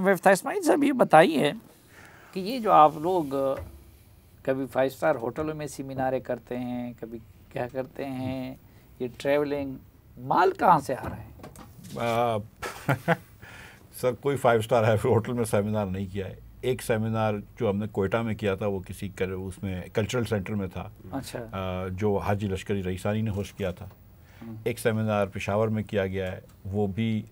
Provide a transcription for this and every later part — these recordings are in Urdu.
مفتاح اسماعیل صاحب یہ بتائیے کہ یہ جو آپ لوگ کبھی 5 اسٹار ہوٹلوں میں سیمیناریں کرتے ہیں، کبھی کیا کرتے ہیں، یہ ٹریولنگ، مال کہاں سے آ رہا ہے؟ سر کوئی 5 اسٹار ہوٹل میں سیمینار نہیں کیا ہے. ایک سیمینار جو ہم نے کوئٹہ میں کیا تھا وہ کسی اس میں کلچرل سینٹر میں تھا. اچھا. جو حاجی لشکری رئیسانی نے ہوسٹ کیا تھا. ایک سیمینار پشاور میں کیا گیا ہے، وہ بھی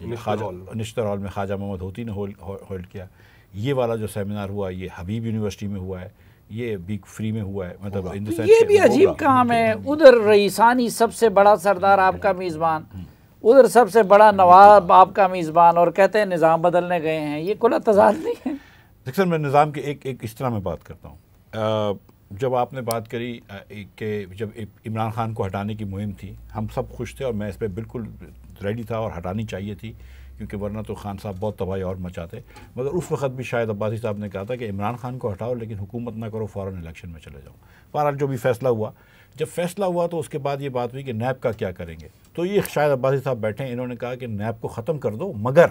نشتر ہال میں خواجہ محمد ہوتی نے ہولڈ کیا. یہ والا جو سیمینار ہوا یہ حبیب یونیورسٹی میں ہوا ہے، یہ بھی فری میں ہوا ہے. مطلب یہ بھی عجیب کام ہے، ادھر رئیسانی سب سے بڑا سردار آپ کا میزبان، ادھر سب سے بڑا نواب آپ کا میزبان، اور کہتے ہیں نظام بدلنے گئے ہیں. یہ کھلا تضاد نہیں ہے؟ سر میں نظام کے ایک اس طرح میں بات کرتا ہوں. جب آپ نے بات کری کہ جب عمران خان کو ہٹانے کی مہم تھی، ہم سب خوش تھے اور میں اس پہ بالکل ریڈی تھا اور ہٹانی چاہیے تھی، کیونکہ ورنہ تو خان صاحب بہت تباہی اور مچاتے. مگر اس وقت بھی شاید عباسی صاحب نے کہا تھا کہ عمران خان کو ہٹاؤ لیکن حکومت نہ کرو، فوراً الیکشن میں چلے جاؤ. بہرحال جو بھی فیصلہ ہوا، جب فیصلہ ہوا تو اس کے بعد یہ بات ہوئی کہ نیب کا کیا کریں گے. تو یہ شاید عباسی صاحب بیٹھے ہیں، انہوں نے کہا کہ نیب کو ختم کر دو، مگر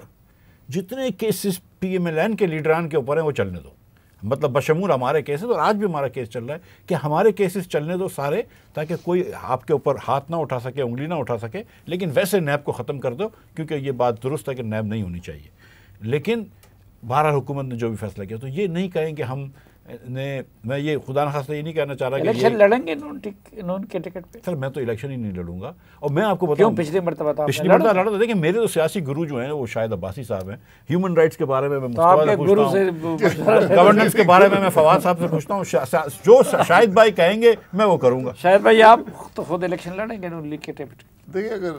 جتنے cases P M L N کے لیڈران کے اوپر ہیں وہ چلنے دو. مطلب بشمول ہمارے کیسز، اور آج بھی ہمارا کیس چل رہا ہے کہ ہمارے کیسز چلنے دو سارے، تاکہ کوئی آپ کے اوپر ہاتھ نہ اٹھا سکے، انگلی نہ اٹھا سکے. لیکن ویسے نیب کو ختم کر دو، کیونکہ یہ بات درست ہے کہ نیب نہیں ہونی چاہیے. لیکن بہرحال حکومت نے جو بھی فیصلہ کیا، تو یہ نہیں کہیں کہ ہم نے، میں یہ خدا نخواستہ یہ نہیں کہنا چاہ رہا کہ الیکشن لڑیں گے انہوں کے ٹکٹ پہ. سر میں تو الیکشن ہی نہیں لڑوں گا. اور میں آپ کو بتاؤں کیوں؟ پچھلی مرتبہ لڑا تھا. دیکھیں میرے تو سیاسی گرو جو ہیں وہ شاید عباسی صاحب ہیں. ہیومن رائٹس کے بارے میں گورننس کے بارے میں فواد صاحب سے پوچھتا ہوں، جو شاہد بھائی کہیں گے میں وہ کروں گا. شاہد بھائی آپ تو خود الیکشن لڑیں گے نون لیگ کے ٹکٹ؟ دیکھیں اگر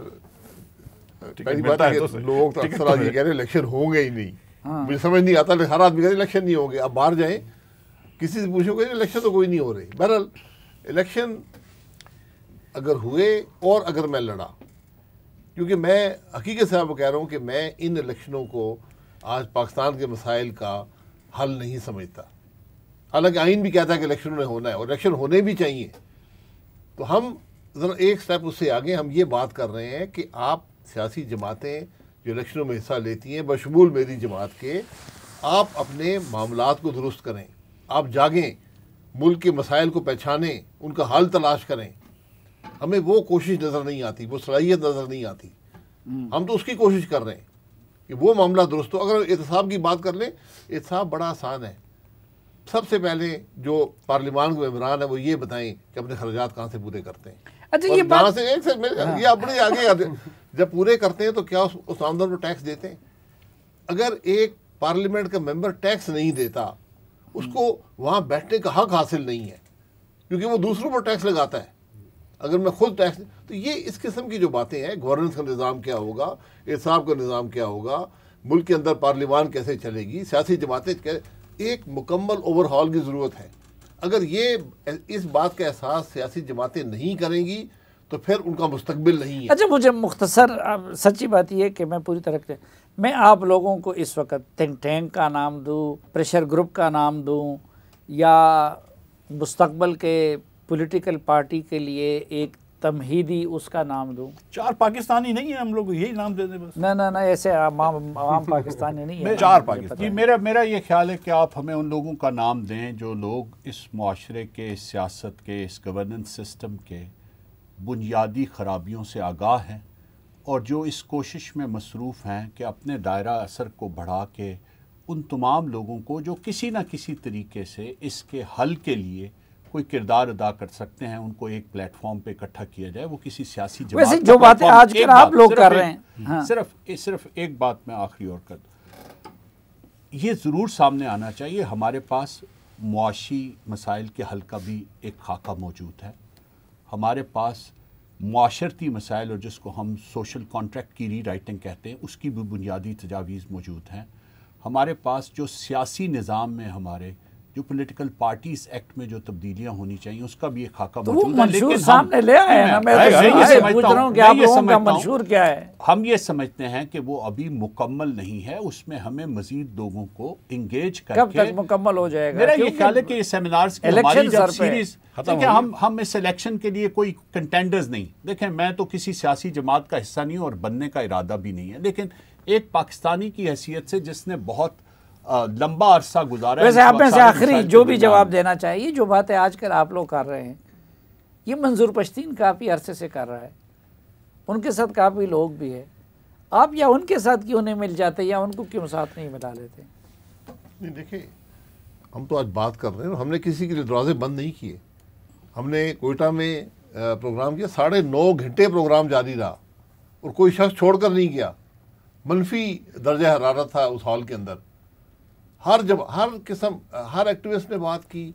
پہلی بات ہے کہ لوگ تو اکثر آج یہ کہہ رہے ہیں الیکشن ہوں گے ہی نہیں. مجھے سمجھ نہیں آتا، ہر آدمی کہتے ہیں الیکشن نہیں ہوں گے. اب باہر جائیں کسی سے پوچھو گے الیکشن تو کوئی نہیں ہو رہی. بہرحال الیکشن اگر ہوئے اور اگر میں لڑا، کیونکہ میں حقیقت سے آپ کو کہہ رہا ہوں کہ میں ان الیکشنوں کو آج پاکستان کے مسائل کا حل نہیں سمجھتا. حالانکہ آئین بھی کہتا ہے کہ الیکشنوں نے ہونا ہے اور الیکشن ہونے بھی چاہیے. تو ہم ذرا ایک سٹیپ اس سے آگے ہم یہ بات کر رہے ہیں کہ آپ سیاسی جماعتیں جو الیکشنوں میں حصہ لیتی ہیں، بشمول میری جماعت کے، آپ اپنے معاملات کو درست کریں، آپ جاگیں، ملک کے مسائل کو پہچانیں، ان کا حل تلاش کریں. ہمیں وہ کوشش نظر نہیں آتی، وہ صلاحیت نظر نہیں آتی. ہم تو اس کی کوشش کر رہے ہیں کہ وہ معاملہ درست ہو. اگر احتساب کی بات کر لیں، احتساب بڑا آسان ہے. سب سے پہلے جو پارلیمان کے ممبران ہیں وہ یہ بتائیں کہ اپنے خراجات کہاں سے پورے کرتے ہیں. اچھا یہ بات یہ اپنے آگے جب پورے کرتے ہیں تو کیا اس آمدن کو ٹیکس دیتے ہیں؟ اگر ایک پارلیمنٹ کا ممبر ٹیکس نہیں دیتا، اس کو وہاں بیٹھنے کا حق حاصل نہیں ہے، کیونکہ وہ دوسروں پر ٹیکس لگاتا ہے. اگر میں خود ٹیکس، تو یہ اس قسم کی جو باتیں ہیں، گورننس کا نظام کیا ہوگا، احتساب کا نظام کیا ہوگا، ملک کے اندر پارلیمان کیسے چلے گی، سیاسی جماعتیں، ایک مکمل اوور ہال کی ضرورت ہے. اگر یہ اس بات کا احساس سیاسی جماعتیں نہیں کریں گی تو پھر ان کا مستقبل نہیں ہے. اچھا مجھے مختصر سچی بات یہ ہے کہ میں پوری طرح میں آپ لوگوں کو اس وقت تھنک ٹینک کا نام دوں، پریشر گروپ کا نام دوں، یا مستقبل کے پولیٹیکل پارٹی کے لیے ایک تمہیدی اس کا نام دوں؟ 4 پاکستانی نہیں ہیں ہم لوگ، یہی نام دے دیں بس. نہ ایسے عوام پاکستانی نہیں ہیں. 4 پاکستانی. جی میرا یہ خیال ہے کہ آپ ہمیں ان لوگوں کا نام دیں جو لوگ اس معاشرے کے، اس سیاست کے، اس گورننس سسٹم کے بنیادی خرابیوں سے آگاہ ہیں، اور جو اس کوشش میں مصروف ہیں کہ اپنے دائرہ اثر کو بڑھا کے ان تمام لوگوں کو جو کسی نہ کسی طریقے سے اس کے حل کے لیے کوئی کردار ادا کر سکتے ہیں، ان کو ایک پلیٹ فارم پہ اکٹھا کیا جائے. وہ کسی سیاسی جماعت ویسے جو باتیں آج کل آپ لوگ کر رہے ہیں، صرف ایک بات میں آخری اور کر دوں، یہ ضرور سامنے آنا چاہیے ہمارے پاس معاشی مسائل کے حل کا بھی ایک خاکہ موجود ہے. ہمارے پاس معاشرتی مسائل، اور جس کو ہم سوشل کانٹریکٹ کی ری رائٹنگ کہتے ہیں، اس کی بھی بنیادی تجاویز موجود ہیں. ہمارے پاس جو سیاسی نظام میں ہمارے جو پولیٹیکل پارٹیز ایکٹ میں جو تبدیلیاں ہونی چاہیے اس کا بھی ایک خاکہ موجود ہے. لیکن سامنے لے آئے ہیں. میں یہ پوچھ رہا ہوں کہ آپ لوگوں کا منشور کیا ہے؟ ہم یہ سمجھتے ہیں کہ وہ ابھی مکمل نہیں ہے، اس میں ہمیں مزید لوگوں کو انگیج کر کے. کب تک مکمل ہو جائے گا؟ میرا یہ خیال ہے کہ یہ سیمینارز کی ہماری جب سیریز، دیکھیں ہم اس الیکشن کے لیے کوئی کنٹینڈرز نہیں. دیکھیں میں تو کسی سیاسی جماعت کا حصہ نہیں ہوں اور بننے کا ارادہ بھی نہیں ہے، لیکن ایک پاکستانی کی حیثیت سے جس نے بہت لمبا عرصہ گزارا ہے. ویسے آپ میں سے آخری جو بھی جواب دینا چاہیے، جو باتیں آج کل آپ لوگ کر رہے ہیں یہ منظور پشتین کافی عرصے سے کر رہا ہے، ان کے ساتھ کافی لوگ بھی ہیں، آپ یا ان کے ساتھ کیوں نہیں مل جاتے یا ان کو کیوں ساتھ نہیں ملا لیتے؟ نہیں دیکھیں، ہم تو آج بات کر رہے ہیں، ہم نے کسی کے لیے دروازے بند نہیں کیے. ہم نے کوئٹہ میں پروگرام کیا، 9.5 گھنٹے پروگرام جاری رہا اور کوئی شخص چھوڑ کر نہیں گیا. منفی درجہ حرارت تھا اس ہال کے اندر. ہر ایکٹیوسٹ نے بات کی،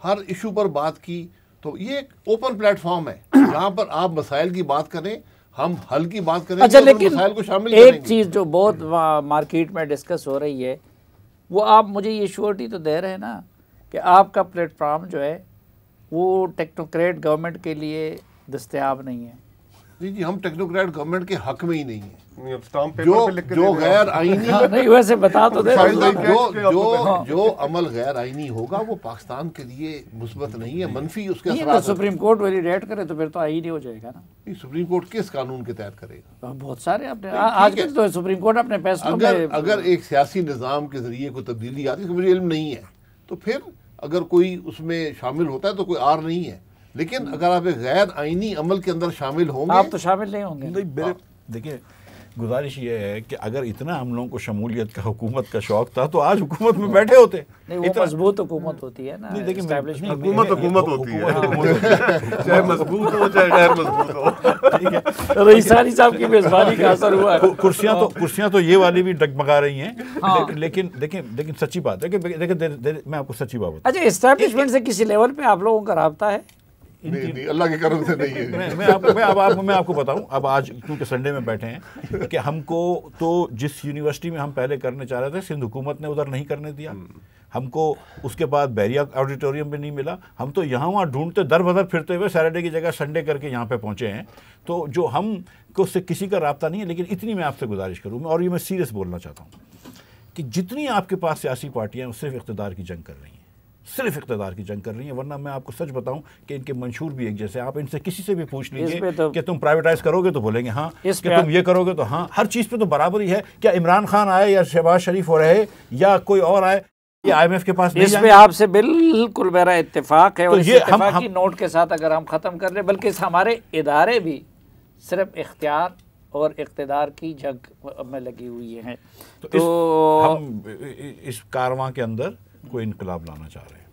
ہر ایشو پر بات کی. تو یہ ایک اوپن پلیٹ فارم ہے جہاں پر آپ مسائل کی بات کریں، ہم حل کی بات کریں. اچھا، لیکن مسائل کو شامل کریں گے. ایک چیز جو بہت مارکیٹ میں ڈسکس ہو رہی ہے، وہ آپ مجھے یہ شیورٹی تو دے رہے ہیں نا کہ آپ کا پلیٹ فارم جو ہے وہ ٹیکنوکریٹ گورنمنٹ کے لیے دستیاب نہیں ہے. جی ہم ٹیکنوکریٹ گورنمنٹ کے حق میں ہی نہیں ہیں. جو غیر آئینی نہیں ویسے بتا تو دے. جو عمل غیر آئینی ہوگا وہ پاکستان کے لیے مثبت نہیں ہے، منفی اس کے نہیں، اثرات. سپریم کورٹ ویلیڈیٹ کرے تو پھر تو آئینی ہو جائے گا نا. سپریم کورٹ کس قانون کے تحت کرے گا؟ بہت سارے اپنے آج کل تو سپریم کورٹ اپنے فیصلوں میں اگر ایک سیاسی نظام کے ذریعے کوئی تبدیلی آتی ہے، مجھے علم نہیں ہے، تو پھر اگر کوئی اس میں شامل ہوتا ہے تو کوئی آر نہیں ہے. لیکن اگر آپ ایک غیر آئینی عمل کے اندر شامل ہوں گے، آپ تو شامل نہیں ہوں گے. دیکھیں، گزارش یہ ہے کہ اگر اتنا ہم لوگوں کو شمولیت کا، حکومت کا شوق تھا تو آج حکومت میں بیٹھے ہوتے. نہیں، وہ مضبوط حکومت ہوتی ہے نا. حکومت ہوتی ہے، چاہے مضبوط ہو چاہے غیر مضبوط ہو. رئیس علی صاحب کی میزبانی کا اثر ہوا ہے. کرسیاں تو یہ والی بھی ڈگمگا رہی ہیں. لیکن سچی بات ہے کہ میں آپ کو سچی بات بتاؤں. اچھا، اسٹیبلشمنٹ سے کسی لیول پہ آپ لوگوں کا رابطہ ہے؟ نہیں، اللہ کے کرم سے نہیں ہے. میں آپ کو بتاؤں، اب آج کیونکہ سنڈے میں بیٹھے ہیں، کہ ہم کو تو جس یونیورسٹی میں ہم پہلے کرنے چاہ رہے تھے سندھ حکومت نے ادھر نہیں کرنے دیا. ہم کو اس کے بعد بحریہ آڈیٹوریم میں نہیں ملا. ہم تو یہاں وہاں ڈھونڈتے در بدر پھرتے ہوئے سیٹرڈے کی جگہ سنڈے کر کے یہاں پہ پہنچے ہیں. تو جو ہم کو اس سے کسی کا رابطہ نہیں ہے. لیکن اتنی میں آپ سے گزارش کروں، اور یہ میں سیریس بولنا چاہتا ہوں کہ جتنی آپ کے پاس سیاسی پارٹیاں ہیں وہ صرف اقتدار کی جنگ کر رہی ہیں، صرف اقتدار کی جنگ کر رہی ہیں. ورنہ میں آپ کو سچ بتاؤں کہ ان کے منشور بھی ایک جیسے. آپ ان سے کسی سے بھی پوچھ لیجیے کہ تم پرائیویٹائز کرو گے تو بولیں گے ہاں، کہ تم یہ کرو گے تو ہاں. ہر چیز پہ تو برابری ہے. کیا عمران خان آئے یا شہباز شریف ہو رہے یا کوئی اور آئے، یہ آئی ایم ایف کے پاس نہیں اس پہ آپ سے بالکل میرا اتفاق ہے. اور اس اتفاقی نوٹ کے ساتھ اگر ہم ختم کر لیں، بلکہ ہمارے ادارے بھی صرف اختیار اور اقتدار کی جنگ میں لگی ہوئی ہیں. تو ہم اس کارواں کے اندر کوئی انقلاب لانا چاہ رہے ہیں.